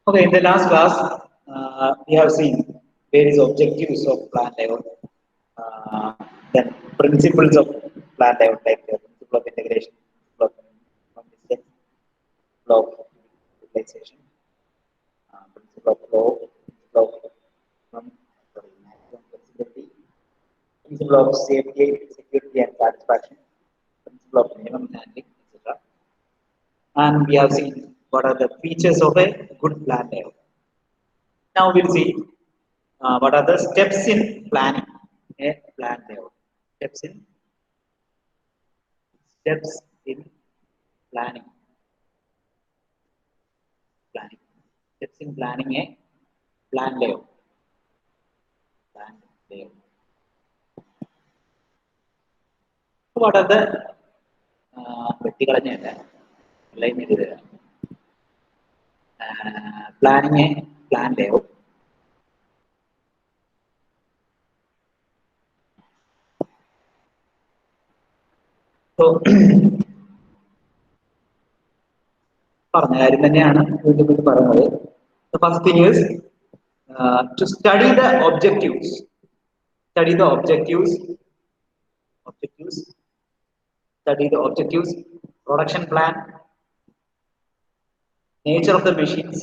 Okay, in the last class, we have seen various objectives of plan layout, then principles of plan layout, like the principle of integration, principle of distance, principle of utilization, principle of flow, principle of maximum flexibility, principle of safety, security, and satisfaction, principle of minimum handling, etc. And we have seen what are the features of a good plan layout. Now we'll see what are the steps in planning a plan layout. Steps in steps in planning planning steps in planning a plan layout. Plan layout. So what are the വെട്ടിക്കളഞ്ഞല്ല line ചെയ്ത് തരാം planning a plan layout. So പറഞ്ഞ കാര്യം തന്നെയാണ് വീണ്ടും പറയുന്നത്. The first thing is to study the objectives. Study the objectives. Study the objectives, production plan, nature of the machines,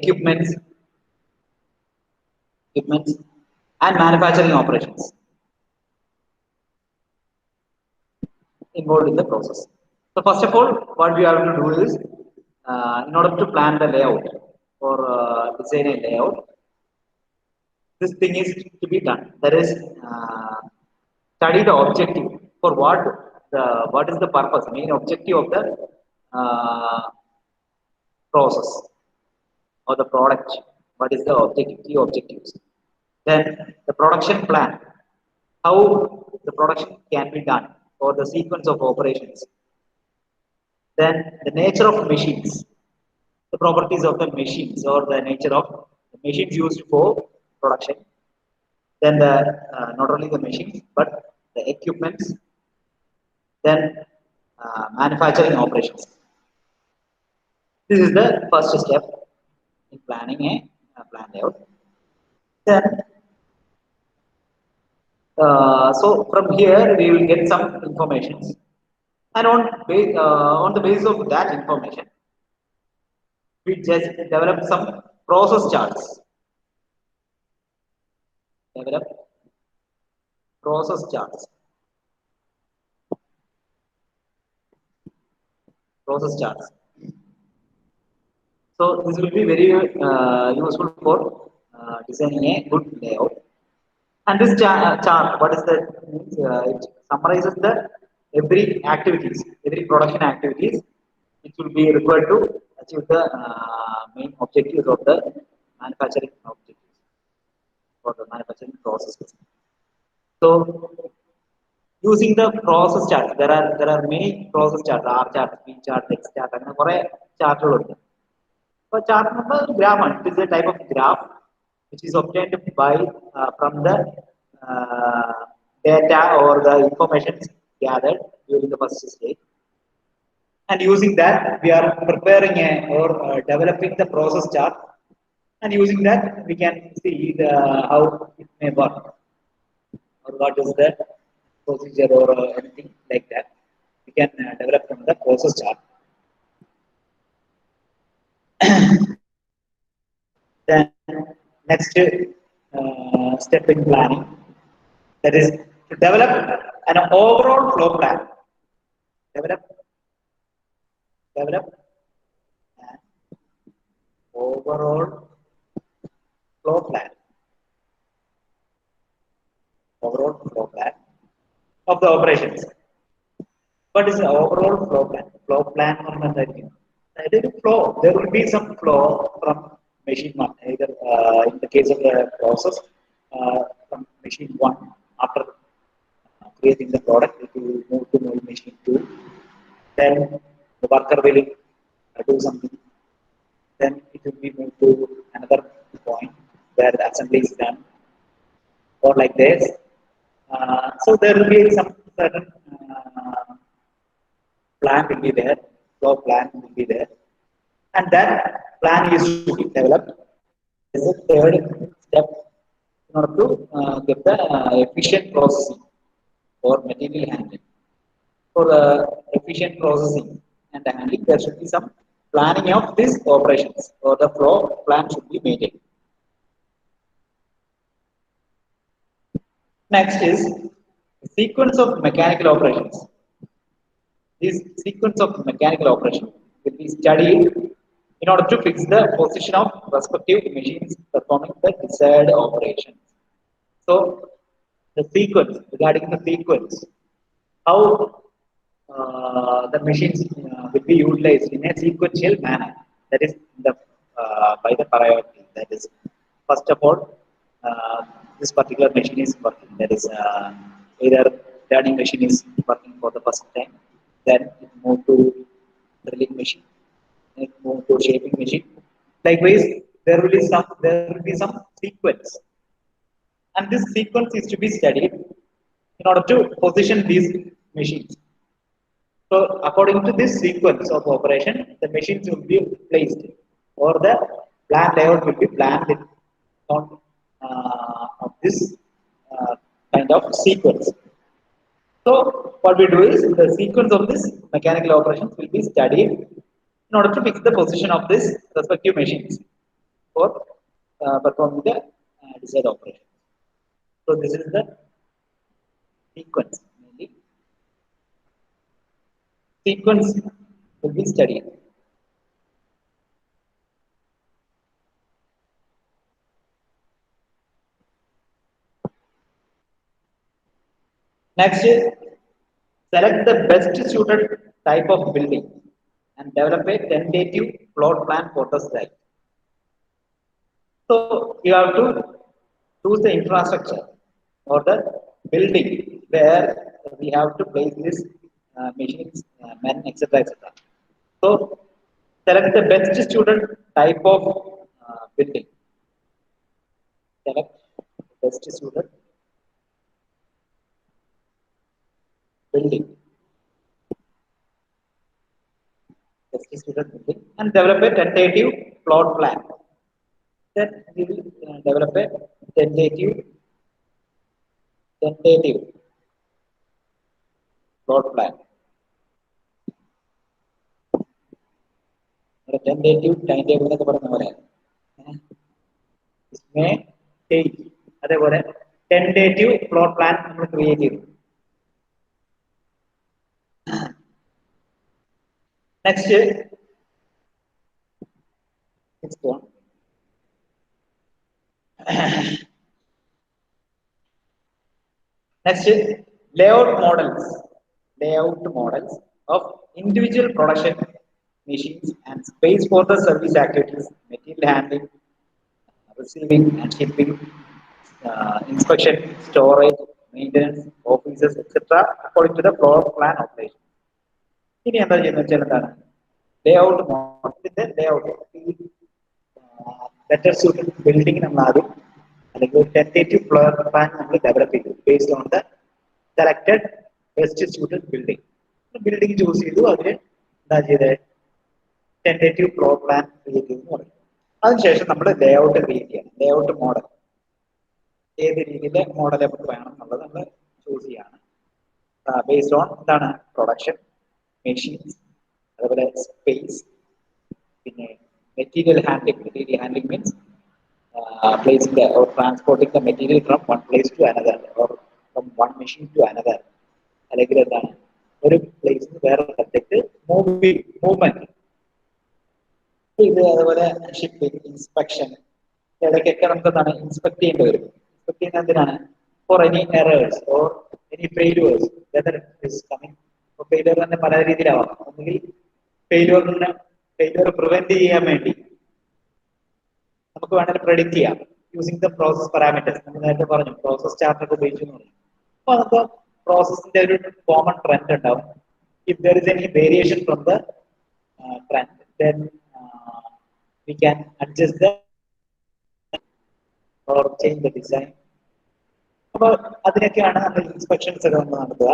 equipments, and manufacturing operations involved in the process. So first of all, what we have to do is, in order to plan the layout or design a layout, this thing is to be done. That is, study the objective for what is the purpose, main objective of the process or the product. What is the objective, key objectives? Then the production plan, how the production can be done or the sequence of operations. Then the nature of machines, the properties of the machines or the nature of the machines used for production. Then the not only the machines but the equipments. Then manufacturing operations. This is the first step in planning a plan layout. Then so from here we will get some information, and on the basis of that information we just develop some process charts. So this will be very useful for designing a good layout. And this chart, what is that? It summarizes the every production activities, which will be required to achieve the main objectives of the manufacturing objectives for the manufacturing processes. So using the process chart, there are many process charts, R chart, P chart, X chart, and chart. So chart number graph, it is a type of graph which is obtained by from the data or the information gathered during the first stage, and using that we are preparing or developing the process chart, and using that we can see how it may work or what is the procedure or anything like that. We can develop from the process chart. Then next step in planning, that is to develop an overall flow plan. Develop an overall flow plan. Of the operations. What is the overall flow plan? Flow plan flow. There will be some flow from machine one, either in the case of the process from machine one, after creating the product, it will move to machine two. Then the worker will do something. Then it will be moved to another point where the assembly is done, or like this. So there will be some certain plan will be there, floor plan will be there, and that plan is to be developed. There is a third step in order to get the efficient processing or material handling. For efficient processing and handling, there should be some planning of these operations, or the flow plan should be maintained. Next is the sequence of mechanical operations. This sequence of mechanical operation will be studied in order to fix the position of respective machines performing the desired operations. So, the sequence, regarding the sequence, how the machines will be utilized in a sequential manner. That is the by the priority. That is, first of all, this particular machine is working. That is either turning machine is working for the first time, then it move to drilling machine, then it move to shaping machine. Likewise, there will be some sequence, and this sequence is to be studied in order to position these machines. So, according to this sequence of operation, the machines will be placed, or the plan layout will be planned on of this kind of sequence. So, what we do is the sequence of this mechanical operations will be studied in order to fix the position of this respective machines for performing the desired operation. So, this is the sequence. Mainly, sequence will be studied. Next is select the best suited type of building and develop a tentative floor plan for the site. So you have to choose the infrastructure or the building where we have to place these machines, men, etc., etc. So select the best suited type of building. Select the best suited building. Building and develop a tentative floor plan. Then we will develop a tentative floor plan. Tentative timetable എന്നൊക്കെ പറയുന്ന പോലെ इसमें change അതേപോലെ tentative floor plan നമ്മൾ create ചെയ്തു. Next one. Next layout models of individual production machines and space for the service activities, material handling, receiving and shipping, inspection, storage, maintenance, offices, etc. according to the floor plan operation. ഇനി എന്താ ചെയ്യുന്നത് വെച്ചാൽ എന്താണ് layout മോഡലിന്റെ layout better suited building നമ്മൾ ആദ്യം അല്ലെങ്കിൽ ഒരു ടെന്റേറ്റീവ് ഫ്ലോർ പ്ലാൻ നമ്മൾ ഡെവലപ്പ് ചെയ്തു based on the selected best suited building choose ചെയ്തു അതിന് എന്താ ചെയ്തത് ടെന്റേറ്റീവ് ഫ്ലോർ പ്ലാൻ ക്രിയേറ്റ് ചെയ്തു എന്ന് പറയും. അതിനുശേഷം നമ്മൾ ലേഔട്ട് ക്രിയേറ്റ് ചെയ്യണം. ലേഔട്ട് മോഡൽ ഏത് രീതിയിലെ മോഡൽ നമുക്ക് വേണം എന്നുള്ളത് നമ്മൾ ചൂസ് ചെയ്യാണ് ബേസ്ഡ് ഓൺ എന്താണ് പ്രൊഡക്ഷൻ, മെഷീൻസ്, അതുപോലെ സ്പേസ്, പിന്നെ material handling means placing the or transporting the material from one place to another or from one machine to another. അല്ലെങ്കിൽ എന്താണ് ഒരു പ്ലേസിൽ നിന്ന് വേറെ സ്ഥലത്തേക്ക് മൂവ്മെന്റ്. ഇത് അതുപോലെ ഷിപ്പിംഗ്, ഇൻസ്പെക്ഷൻ, ഇടയ്ക്കൊക്കെ നമുക്ക് എന്താണ് ഇൻസ്പെക്ട് ചെയ്യേണ്ടി വരും. ഇൻസ്പെക്ട് ചെയ്യുന്ന എന്തിനാണ് for any errors or any failures whether is coming. Failure തന്നെ പല രീതിയിലാവാം. ഒന്നുകിൽ ഫെയിലുവർ പ്രിവെന്റ് ചെയ്യാൻ വേണ്ടി നമുക്ക് വേണമെങ്കിൽ പ്രെഡിക്റ്റ് ചെയ്യാം യൂസിങ് ദ പ്രോസസ് പാരാമീറ്റേഴ്സ്. നമ്മൾ നേരത്തെ പറഞ്ഞു പ്രോസസ് ചാർട്ട് ഒക്കെ ഉപയോഗിച്ചു എന്ന് പറഞ്ഞു. അപ്പൊ നമുക്ക് പ്രോസസ്സിന്റെ ഒരു കോമൺ ട്രെൻഡ് ഉണ്ടാവും. If there is any variation from the trend then we can adjust the or change the design. അപ്പോൾ അതിനൊക്കെയാണ് നമ്മൾ ഇൻസ്പെക്ഷൻസ് ഒക്കെ നമ്മൾ നടത്തുക.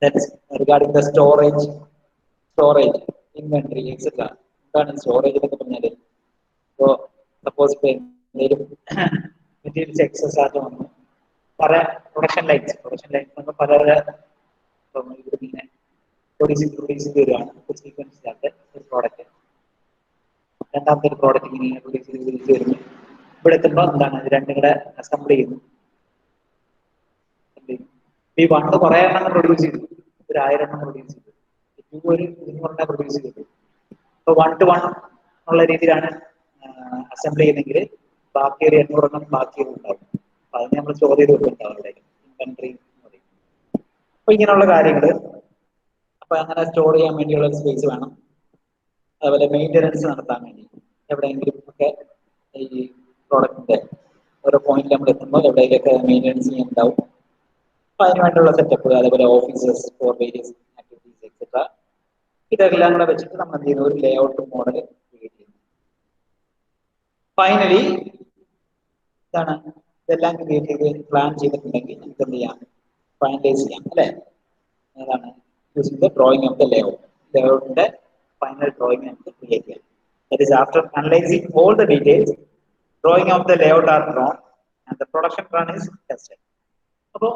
That's regarding the storage, storage, inventory, etc. എന്താണ് സ്റ്റോറേജ് എന്നൊക്കെ പറഞ്ഞാൽ ഇപ്പോൾ സപ്പോസ് ഇപ്പോൾ എന്തെങ്കിലും മെറ്റീരിയൽസ് എക്സസ് ആയിട്ട് വന്നു പല പ്രൊഡക്ഷൻ ലൈൻസ് എന്നൊക്കെ പല ഇങ്ങനെ പ്രൊഡ്യൂസ് ചെയ്ത് വരികയാണ് ഒരു സീക്വൻസിനകത്ത് ഒരു പ്രോഡക്റ്റ് രണ്ടാമത്തെ ഒരു പ്രോഡക്റ്റ് ഇങ്ങനെ പ്രൊഡ്യൂസ് വരുന്നു ഇവിടെ എത്തുമ്പോൾ എന്താണ് ഇത് രണ്ടും കൂടെ അസംബിൾ ചെയ്യുന്നു ഈ വണ്ണ് കുറെ എണ്ണം പ്രൊഡ്യൂസ് ചെയ്തു ഒരു 1000 എണ്ണം പ്രൊഡ്യൂസ് ചെയ്തു ഒരു 200 പ്രൊഡ്യൂസ് ചെയ്തു ഇപ്പൊ 1:1 ഉള്ള രീതിയിലാണ് അസംബിൾ ചെയ്യുന്നെങ്കിൽ ബാക്കി ഒരു 800 എണ്ണം ബാക്കി ഉണ്ടാവും അപ്പൊ അതിന് നമ്മൾ സ്റ്റോർ ചെയ്ത് വെക്കുന്നുണ്ടാവും അവിടെ ഇൻവെന്ററി എന്ന് പറയും. അപ്പൊ ഇങ്ങനെയുള്ള കാര്യങ്ങൾ അപ്പൊ അങ്ങനെ സ്റ്റോർ ചെയ്യാൻ വേണ്ടിയുള്ള സ്പേസ് വേണം. അതുപോലെ മെയിൻ്റനൻസ് നടത്താൻ വേണ്ടി എവിടെയെങ്കിലും ഒക്കെ ഈ പ്രോഡക്റ്റിന്റെ ഓരോ പോയിന്റ് നമ്മൾ എത്തുമ്പോൾ എവിടെയൊക്കെ മെയിൻ്റനൻസ് ചെയ്യാനുണ്ടാവും. അപ്പൊ അതിന് വേണ്ടിയുള്ള സെറ്റപ്പ് അതേപോലെ offices for various activities etcetera ഇതെല്ലാം കൂടെ വെച്ചിട്ട് നമ്മൾ എന്ത് ചെയ്യുന്നു ഒരു ലേ ഔട്ട് മോഡൽ ക്രിയേറ്റ് ചെയ്യുന്നു. ഫൈനലി ഇതാണ് ഇതെല്ലാം ക്രിയേറ്റ് ചെയ്ത് പ്ലാൻ ചെയ്തിട്ടുണ്ടെങ്കിൽ നമുക്ക് എന്ത് ചെയ്യാം ഫൈനലൈസ് ചെയ്യാം അല്ലെ. ഏതാണ് using the drawing of the ലേഔട്ടിന്റെ ഫൈനൽ ഡ്രോയിങ് നമുക്ക് ക്രിയേറ്റ് ചെയ്യാം. That is after analysing all the details drawing of the layout are drawn and the production plan is tested. അപ്പോൾ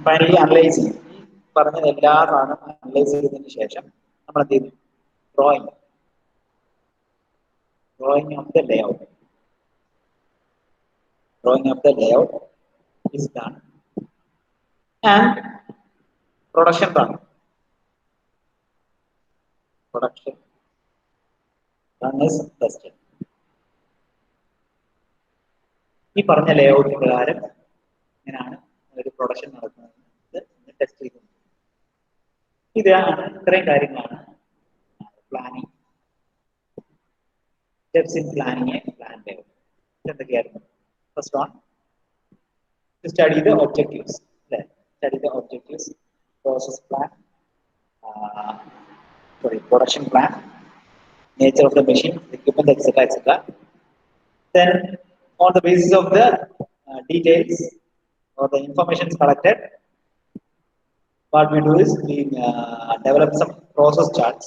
ഫൈനലി അനലൈസ് ചെയ്യും. ഈ പറഞ്ഞത് എല്ലാ സാധനം അനലൈസ് ചെയ്തതിനു ശേഷം നമ്മൾ എന്ത് ചെയ്യുന്നു drawing of the layout. Drawing of the layout is done and production run. Production run is tested. ഈ പറഞ്ഞ ലേഔട്ട് പ്രകാരം ഇങ്ങനെയാണ് ഒരു പ്രൊഡക്ഷൻ നടക്കുന്നത് ടെസ്റ്റ് ചെയ്യുന്നത്. ഇതാണ് ഇത്രയും കാര്യങ്ങളാണ് planning steps in planning a plan layout. എന്തൊക്കെയായിരുന്നു? First one, to study the objectives. Study the objectives, process plan, production plan, nature of the machine, equipment, etc., etc. Then, on the basis of the details or the information collected, what we do is we develop some process charts.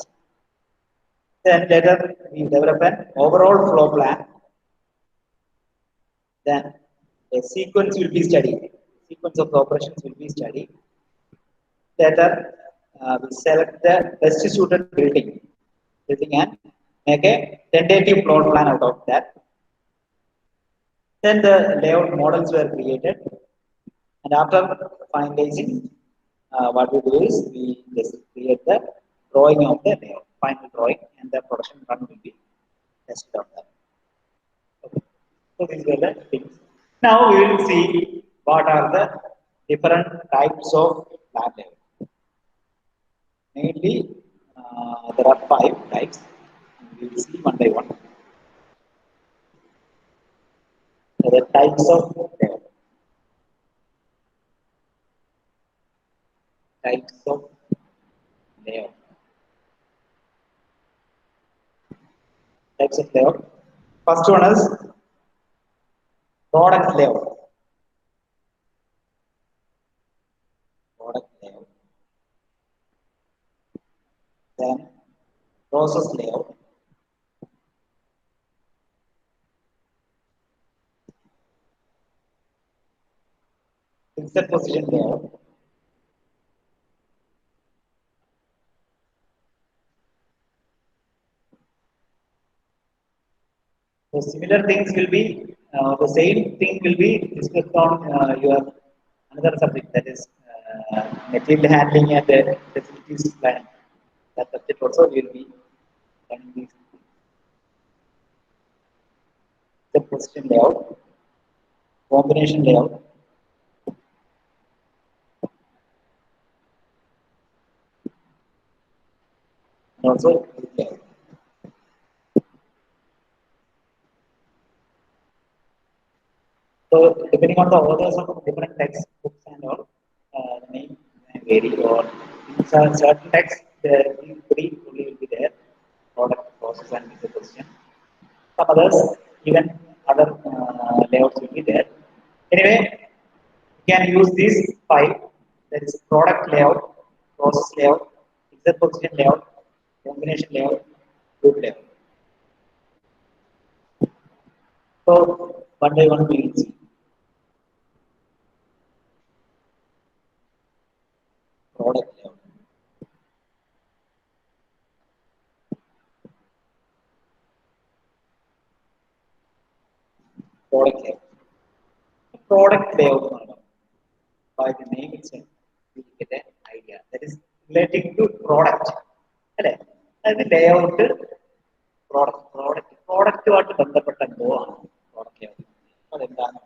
Then later we develop an overall flow plan. Then a sequence will be studied. Sequence of operations will be studied. Later we select the best suited building and make a tentative floor plan out of that. Then the layout models were created, and after finalizing, what we do is we just create the drawing of the layout, final drawing, and the production run will be tested on that. Okay. So these were the things. Now we will see what are the different types of plan layout. Mainly, there are 5 types. We will see one by one. The types of layout. Types of layout. Types of layout. First one is product layout. Product layout. Then process layout. Fixed position layout. So similar things will be the same thing will be discussed on your another subject, that is material handling and facilities planning. That subject also will be learning these. The position layout, combination layout, and also layout. So depending on the authors of different textbooks and all, the name may vary, or in certain texts these 3 only will be there: product, process, and method position. Some others, even other layouts will be there. Anyway, you can use these 5. There is product layout. process layout, fixed position layout, combination layout, group layout. So one by one we will see. Product layout. Product layout. Product layout by the name itself, you get an idea. That is relating to product. അല്ലേ? അതായത് layout പ്രോഡക്റ്റുമായിട്ട് ബന്ധപ്പെട്ട എന്തോ ആണ് product layout. അതെന്താണ്?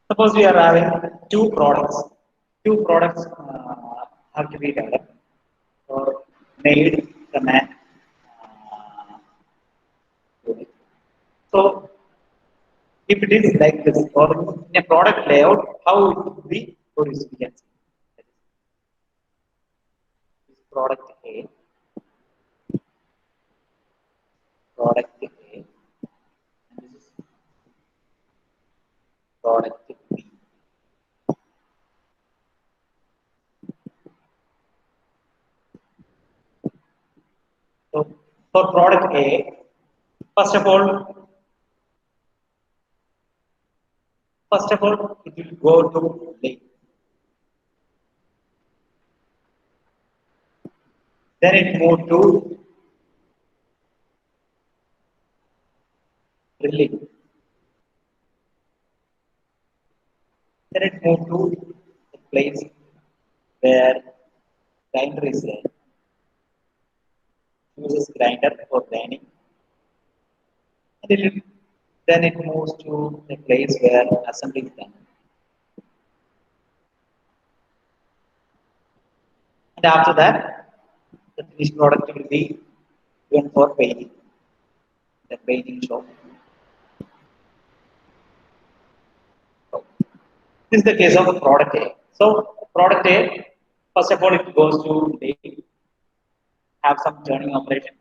Suppose we are having two products. Two products have to be developed or made from a unit. So if it is like this, or in a product layout, how it would be produced? We can see. This product A, product A, and this is product B. So for product A, first of all, it will go to lake. Then it moved to drilling. Then it moved to a place where grinder is there. Uses grinder for grinding. And then it moves to a place where assembly is done. And after that, the finished product will be given for painting. The painting shop. So, this is the case of product A. So product A, first of all, it goes to lathe, have some turning operation.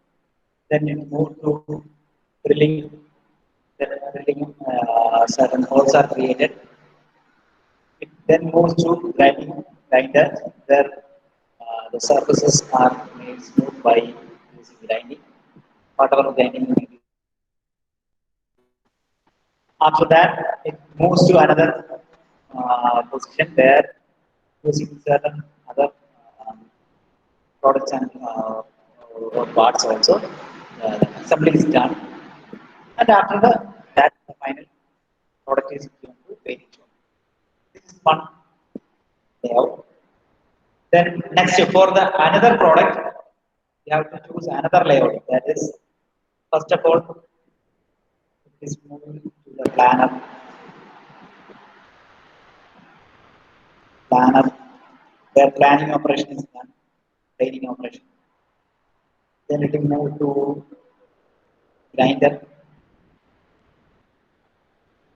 Then it moves to drilling. Then drilling, certain holes are created. It then moves to grinding grinder, where the surfaces are made smooth by using grinding. Whatever grinding we do. After that, it moves to another position where using certain other products and or parts also, assembly is done. And after that, the final product is given to painting shop. This is one layout. Then next for the another product, you have to choose another layout. That is, first of all, it is moving to the planner, where planning operation is done, training operation. Then it will move to grinder,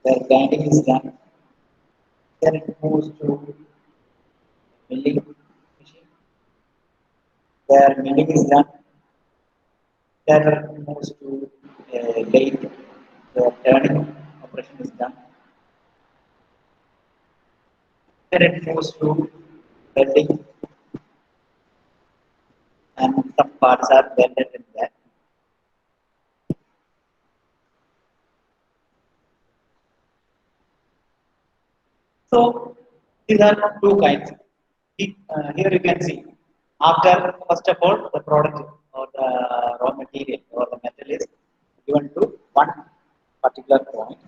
where grinding is done. Then it moves to milling machine, where milling is done. Then it moves to lathe, where turning operation is done. Then it moves to welding, and some parts are welded in that. So these are two kinds. Here you can see, after first of all the product or the raw material or the metal is given to one particular point,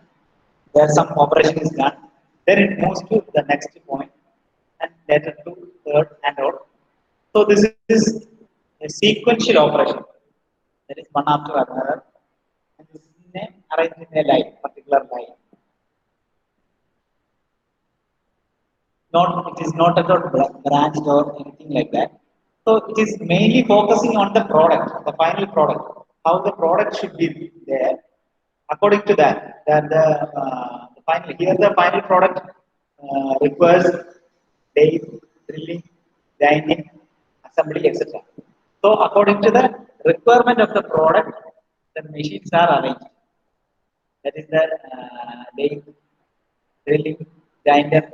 where some operation is done. this is a sequential operation. That is one after another. And this is arranged in a line, particular line. Not, it is not about branched or anything like that. So it is mainly focusing on the product, the final product, how the product should be there. According to that, the final here the final product requires lathe, drilling, grinding, assembly, etc. So according to the requirement of the product, the machines are arranged. That is the lathe, drilling, grinder,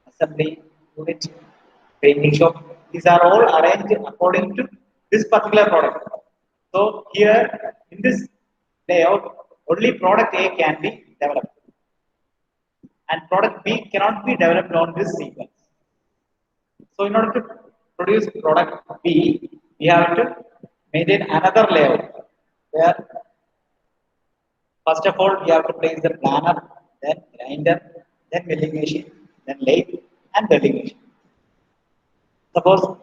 assembly unit, painting shop. These are all arranged according to this particular product. So here in this layout, only product A can be developed, and product B cannot be developed on this sequence. So in order to produce product B, we have to maintain another layout where first of all we have to place the planner, then grinder, then milling machine, then lathe and welding machine. Suppose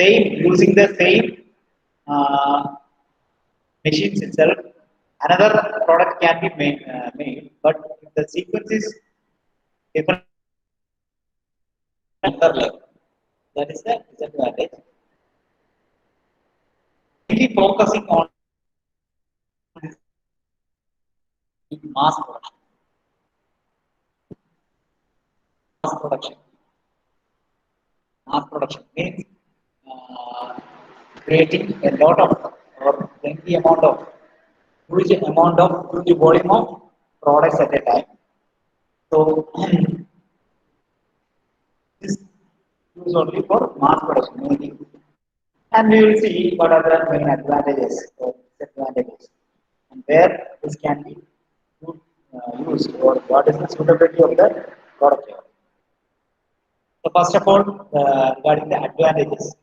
same using the same uh, machines itself, another product can be made, but if the sequence is different, another level. That is the disadvantage. Really focusing on mass production. Mass production. Mass production means creating a lot of or plenty amount of huge volume of products at a time. So this is only for mass production mainly. And we will see what are the main advantages or disadvantages and where this can be used or what is the suitability of the product. So first of all, regarding the advantages.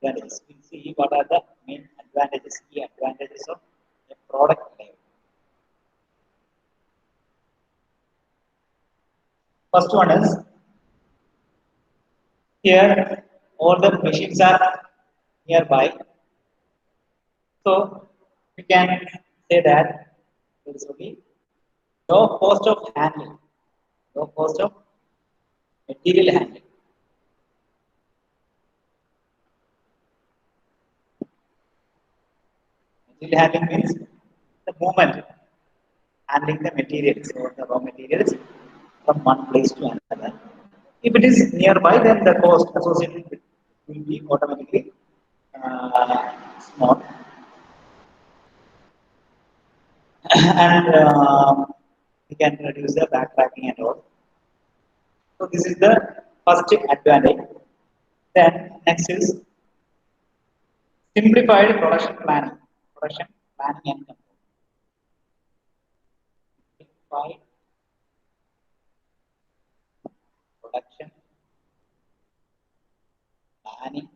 We'll see what are the main advantages, key advantages of a product layout. First one is here all the machines are nearby. So we can say that there is only low cost of handling, low cost of material handling. Material handling means the movement, handling the materials or the raw materials from one place to another. If it is nearby, then the cost associated with will be automatically small. And we can reduce the backpacking and all. So this is the first advantage. Then next is simplified production planning. Production planning and control. Simplified production planning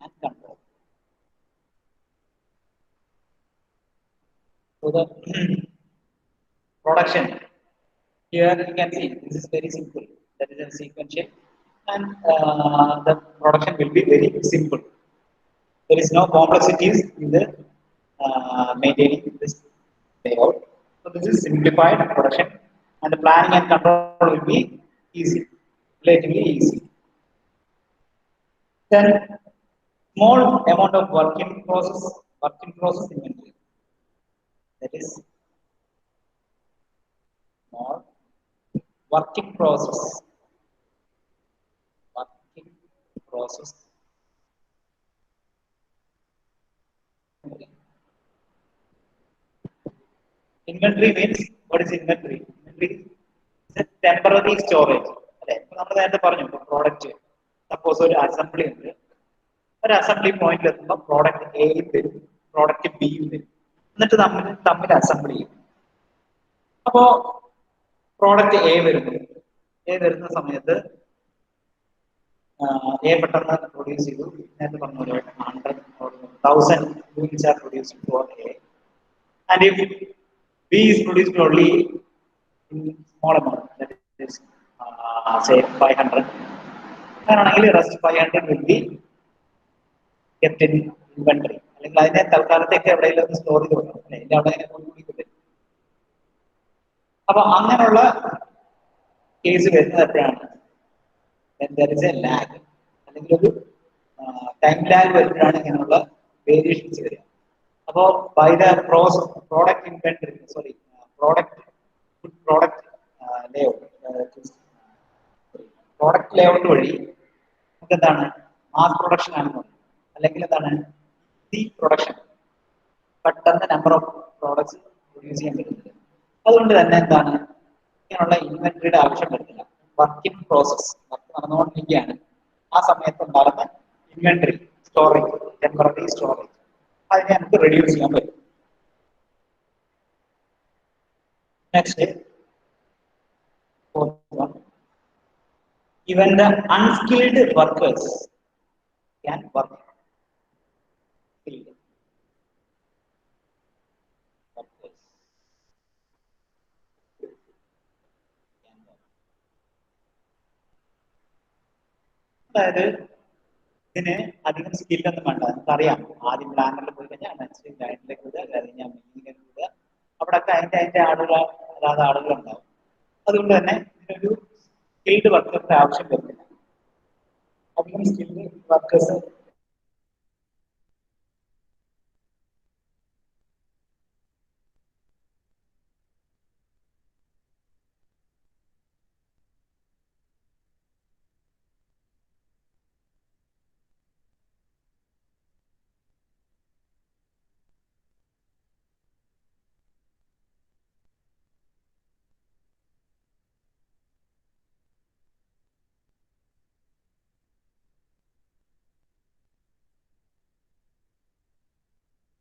and control. So the production here you can see this is very simple. That is a sequential, and the production will be very simple. There is no complexities in the maintaining this layout. So this is simplified production, and the planning and control will be easy, relatively easy. Then small amount of work in process inventory. That is small working process, working process. Inventory means what is inventory? Inventory is a temporary storage. അല്ലെ നമ്മൾ നേരത്തെ പറഞ്ഞു product suppose ഒരു assembly ഉണ്ട് ഒരു assembly പോയിന്റിൽ എത്തുമ്പോൾ product എയും വരും പ്രോഡക്റ്റ് ബിയും വരും എന്നിട്ട് തമ്മിൽ അസംബ്ലി ചെയ്യും അപ്പോ പ്രോഡക്റ്റ് എ വരുന്ന സമയത്ത് എ പെട്ടെന്ന് പ്രൊഡ്യൂസ് ചെയ്തു നേരത്തെ പറഞ്ഞ പോലെ 100,000 units are produced four A, and if B is produced only in small amount, that is say 500. And rest 500 will be kept in inventory. അല്ലെങ്കിൽ അതിനെ തൽക്കാലത്തേക്ക് എവിടെയെങ്കിലും സ്റ്റോർ ചെയ്ത് വെക്കണം അല്ലെ ഇതിന്റെ അവിടെ കൂടി. അപ്പൊ അങ്ങനെയുള്ള കേസ് വരുന്നത് എപ്പോഴാണ്? there is a lag അല്ലെങ്കിൽ ഒരു ടൈം ലാഗ് വരുമ്പോഴാണ് ഇങ്ങനെയുള്ള വേരിയേഷൻസ് വരിക. അപ്പോൾ by the product inventory product layout വഴി നമുക്ക് എന്താണ് മാസ് പ്രൊഡക്ഷൻ ആണെന്ന് അല്ലെങ്കിൽ എന്താണ് ഈ പ്രൊഡക്ഷൻ പെട്ടെന്ന് നമ്പർ ഓഫ് പ്രോഡക്ട്സ് പ്രൊഡ്യൂസ് ചെയ്യാൻ പറ്റുന്നത്. അതുകൊണ്ട് തന്നെ എന്താണ് ഇങ്ങനെയുള്ള ഇൻവെന്ററിയുടെ ആവശ്യം വരുന്നില്ല. വർക്കിംഗ് പ്രോസസ് വർക്ക് നടന്നുകൊണ്ടിരിക്കുകയാണ്. ആ സമയത്ത് ഉണ്ടാകുന്ന ഇൻവെന്ററി സ്റ്റോറേജ്, ടെമ്പററി സ്റ്റോറേജ്, അതിനെ നമുക്ക് റെഡ്യൂസ് ചെയ്യാൻ പറ്റും. Next even the unskilled workers can work. Skilled workers can work. അതായത് ഇതിന് അധികം സ്കില്ലൊന്നും വേണ്ട. നമുക്കറിയാം ആദ്യം പ്ലാനറിൽ പോയി കഴിഞ്ഞാൽ നെക്സ്റ്റ് ലൈനിലേക്ക് വിടുക, കഴിഞ്ഞാൽ മീനിലേക്ക് വിടുക, അവിടെയൊക്കെ അതിന്റെ ആളുകൾ അല്ലാതെ ആളുകളുണ്ടാവും. അതുകൊണ്ട് തന്നെ ഇതിനൊരു സ്കിൽഡ് വർക്കറിന്റെ ആവശ്യം വരുന്നില്ല. അധികം skilled workers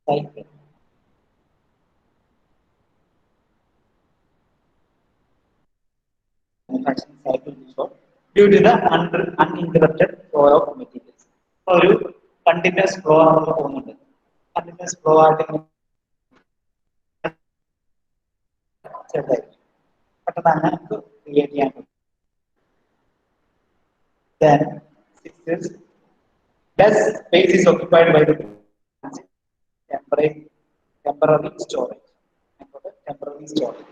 cycle. Manufacturing cycle before due to the uninterrupted flow of materials. ഒരു കണ്ടിന്യൂസ് ഫ്ലോ നമുക്ക് പോകുന്നുണ്ട്. കണ്ടിന്യൂസ് ഫ്ലോ ആയിട്ട് ചെറുതായിരിക്കും, പെട്ടെന്ന് തന്നെ നമുക്ക് ക്രിയേറ്റ് ചെയ്യാൻ പറ്റും. Then six is less space is occupied by the temporary storage. Temporary storage.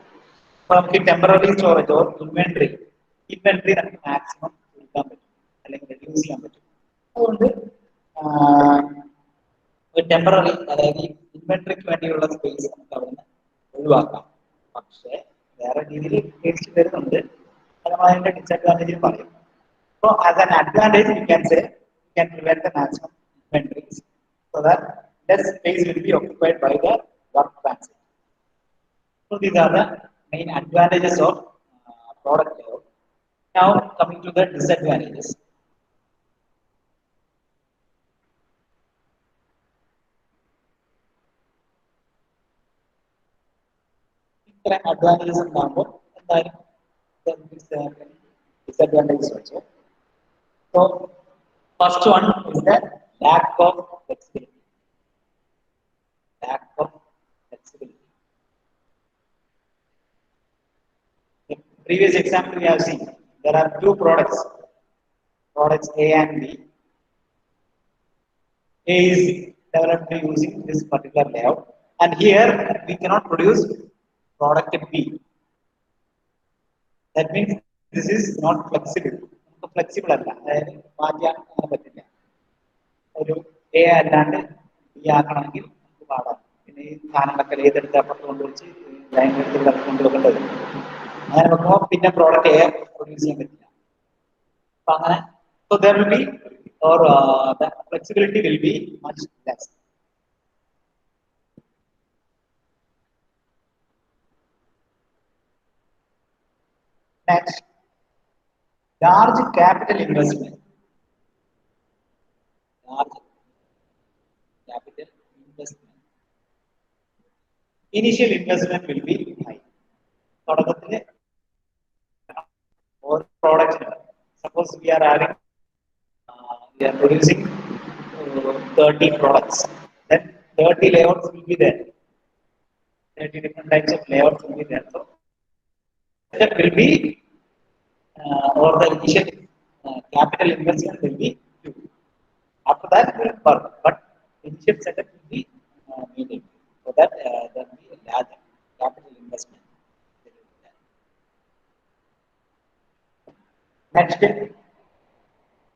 അപ്പോൾ നമുക്ക് ടെമ്പററി സ്റ്റോറേജ് ഓർ ഇൻവെന്ററി നമുക്ക് മാക്സിമം എടുക്കാൻ പറ്റും അല്ലെങ്കിൽ റെഡ്യൂസ് ചെയ്യാൻ പറ്റും. അതുകൊണ്ട് ഒരു ടെമ്പററി അതായത് ഈ ഇൻവെന്ററിക്ക് വേണ്ടിയുള്ള സ്പേസ് നമുക്ക് അവിടെ നിന്ന് ഒഴിവാക്കാം. പക്ഷേ വേറെ രീതിയിൽ കേസ് വരുന്നുണ്ട്, അത് നമ്മൾ അതിന്റെ ഡിസഡ്വാൻറ്റേജ് പറയും. So as an advantage we can say we can prevent the maximum inventories so that less space will be occupied by the work transit. So these are the main advantages of product layout. Now coming to the disadvantages. Advantages ഉണ്ടാകുമ്പോൾ എന്തായാലും disadvantages also. So first one is the lack of flexibility. Lack of flexibility. In previous example we have seen there are two products A and B. A is developed using this particular layout, and here we cannot produce product B. That means this is not flexible. Flexible alla, അതായത് മാറ്റാൻ പറ്റില്ല. ഒരു A അല്ലാണ്ട് B ആക്കണമെങ്കിൽ നമുക്ക് പാടാം. പിന്നെ ഈ സാധനങ്ങളൊക്കെ ഏതെടുത്ത് അപ്പുറത്ത് കൊണ്ടുവച്ച് ലൈനിലെടുത്ത് കൊണ്ടുവെക്കേണ്ടി വരും. അങ്ങനെ വെക്കുമ്പോൾ പിന്നെ പ്രോഡക്റ്റ് എ പ്രൊഡ്യൂസ് ചെയ്യാൻ പറ്റില്ല. അപ്പൊ അങ്ങനെ so there will be or the flexibility will be much less. Next, large capital investment. Large capital investment. Initial investment will be high. Or product. Suppose we are having we are producing 30 products. Then 30 layouts will be there. 30 different types of layouts will be there. So That will be or the initial capital investment will be huge. After that, it will work, but initial setup will be needed. So that there will be a large capital investment. Next,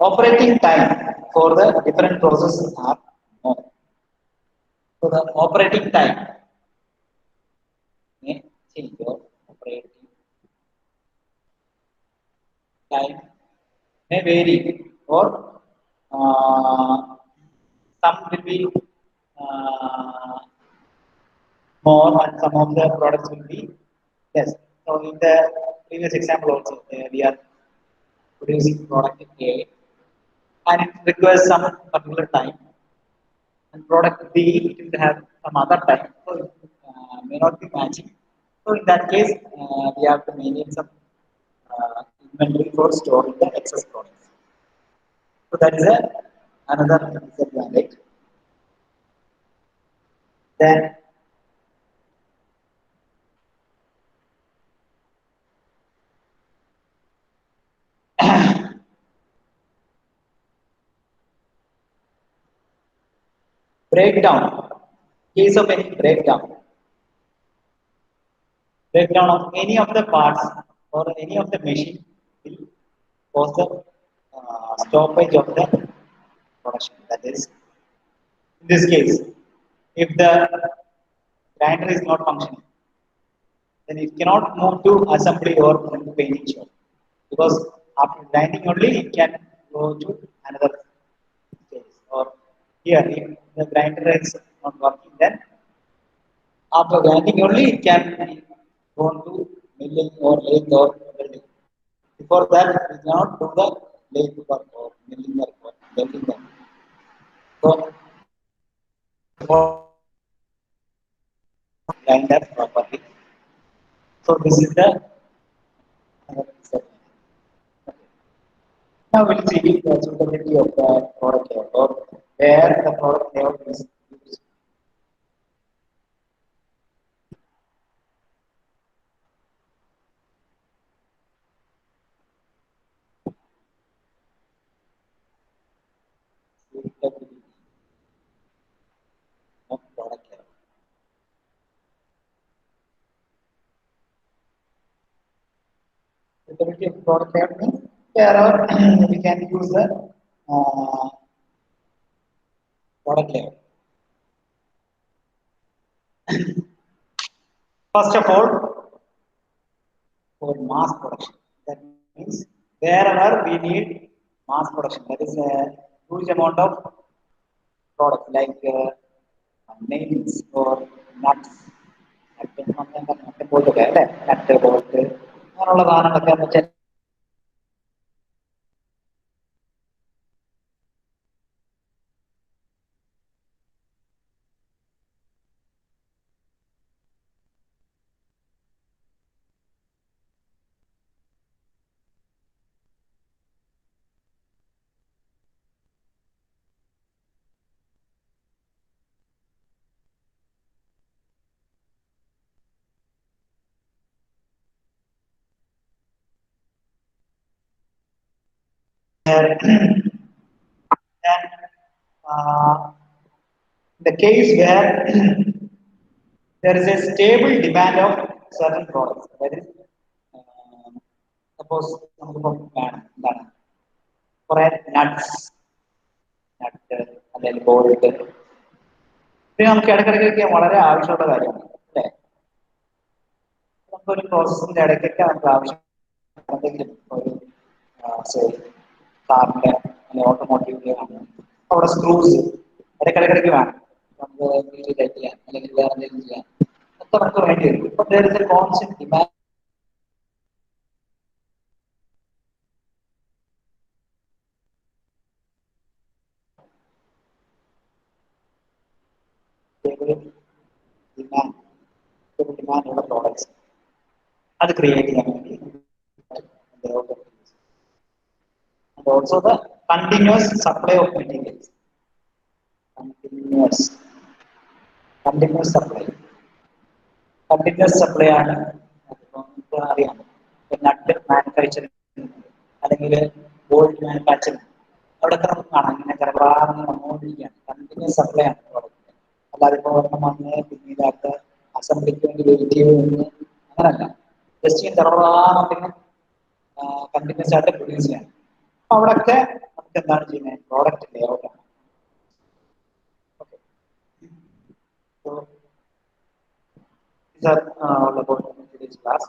operating time for the different processes are more. So the operating time may change your operating time may vary or uh, some will be uh, more and some of the products will be less. So in the previous example also we are producing product A and it requires some particular time and product B it will have some other time so it may not be matching. So in that case we have to maintain some inventory for storing the excess products. So that is another disadvantage. Then breakdown. Case of any breakdown of any of the parts or any of the machine will cause the stoppage of the production. That is, in this case, if the grinder is not functioning, then it cannot move to assembly or painting shop because after grinding only it can go to another stage. Or here, if the grinder is not working, then after grinding only it can be gone to milling or lathe or welding. Before that, we cannot do the lathe work or milling work or welding work. So, grinder properly. So, this is the step. Now, we'll see the suitability of the product layout or where the product layout is used. Suitability of product layout. Suitability of product layout means wherever we can use the product layout. First of all, for mass production. That means wherever we need mass production, that is a huge amount of product like nails or nuts. നട്ട് പോലൊക്കെ അല്ലെ nut bolt അങ്ങനെയുള്ള സാധനങ്ങളൊക്കെ എന്ന് വെച്ചാൽ and uh, the case where there is a stable demand of certain products. That is, suppose എന്താണ് കുറെ nuts, നട്ട് അല്ലെങ്കിൽ bolt ഇത് നമുക്ക് ഇടയ്ക്കിടയ്ക്കൊക്കെ വളരെ ആവശ്യമുള്ള കാര്യമാണ് അല്ലേ? നമുക്കൊരു പ്രോസസ്സിന്റെ ഇടയ്ക്കൊക്കെ നമുക്ക് ആവശ്യം എന്തെങ്കിലും ഒരു കാറിന്റെ അല്ലെങ്കിൽ ഓട്ടോമോട്ടീവിന്റെ ആണ് അവിടെ സ്ക്രൂസ് ഇടയ്ക്കിടയ്ക്കിടയ്ക്ക് വേണം നമുക്ക് വീട്ടിൽ ചെയ്യാൻ അല്ലെങ്കിൽ വേറെ എന്തെങ്കിലും ചെയ്യാൻ ഒക്കെ നമുക്ക് വേണ്ടി വരും. ഇപ്പൊ there is a constant demand demand demand ഉള്ള പ്രോഡക്ട്സ് അത് ക്രിയേറ്റ് ചെയ്യാൻ വേണ്ടി and also the continuous supply of materials. Continuous continuous supply ആണ് അതിപ്പം നമുക്ക് അറിയാം നട്ട് മാനുഫാക്ചറിങ് അല്ലെങ്കിൽ ഗോൾഡ് മാനുഫാക്ചറിങ് അവിടെയൊക്കെ നമുക്ക് കാണാം ഇങ്ങനെ കരഭാഗങ്ങൾ വന്നുകൊണ്ടിരിക്കുകയാണ് കണ്ടിന്യൂസ് സപ്ലൈ ആണ് പ്രോഡക്റ്റ്. അല്ലാതെ ഇപ്പോൾ ഒരെണ്ണം വന്ന് പിന്നീട് അസംബ്ലിക്ക് വേണ്ടി വെയിറ്റ് ചെയ്ത് നിന്ന് അങ്ങനല്ല, ജസ്റ്റ് കരഭാഗത്തിന് കണ്ടിന്യൂസ് ആയിട്ട് പ്രൊഡ്യൂസ് ചെയ്യാം. അപ്പൊ അവിടെയൊക്കെ നമുക്ക് എന്താണ് ചെയ്യുന്നത്, പ്രോഡക്റ്റ് ലേ ഔട്ടാണ്. So these are all about today's class.